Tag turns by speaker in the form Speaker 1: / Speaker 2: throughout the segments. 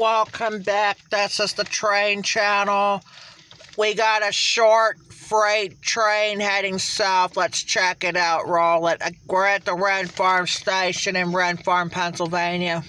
Speaker 1: Welcome back. This is the train channel. We got a short freight train heading south. Let's check it out. Roll it. We're at the Rynd Farm station in Rynd Farm, Pennsylvania.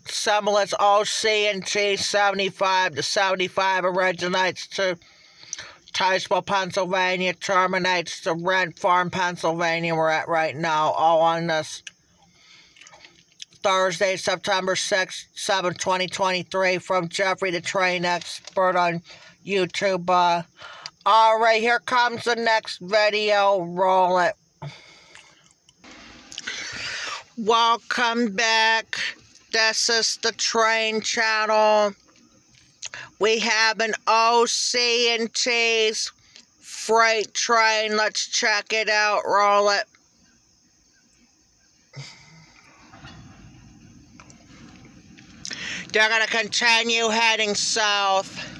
Speaker 1: Semblance OC&T 75. The 75 originates to Ticeville, Pennsylvania, terminates to Rynd Farm, Pennsylvania. We're at right now, all on this Thursday, September 6th, 7th, 2023, from Jeffrey the Train Expert on YouTube. All right, here comes the next video. Roll it. Welcome back. This is the train channel. We have an OC&T's freight train. Let's check it out. Roll it. They're going to continue heading south.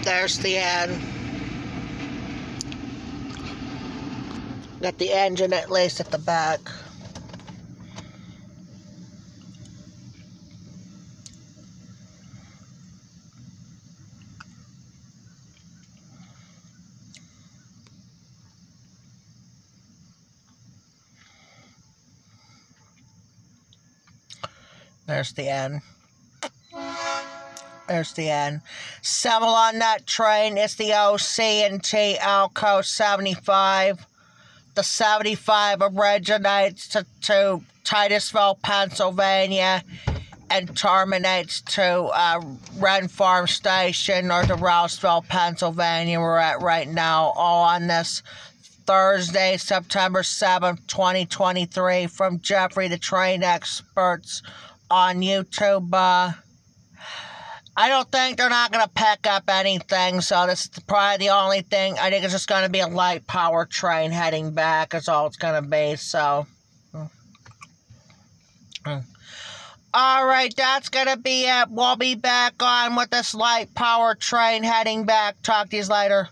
Speaker 1: There's the end. Got the engine at least at the back. There's the end. There's the end. Assemble on that train is the OC&T Alco 75. The 75 originates to Ticeville, Pennsylvania, and terminates to Rynd Farm Station or the Rouseville, Pennsylvania. We're at right now, all on this Thursday, September 7th, 2023, from Jeffrey the Train Experts on YouTube. I don't think they're not going to pick up anything, so this is probably the only thing. I think it's just going to be a light power train heading back is all it's going to be, so. Alright, that's going to be it. We'll be back on with this light power train heading back. Talk to you later.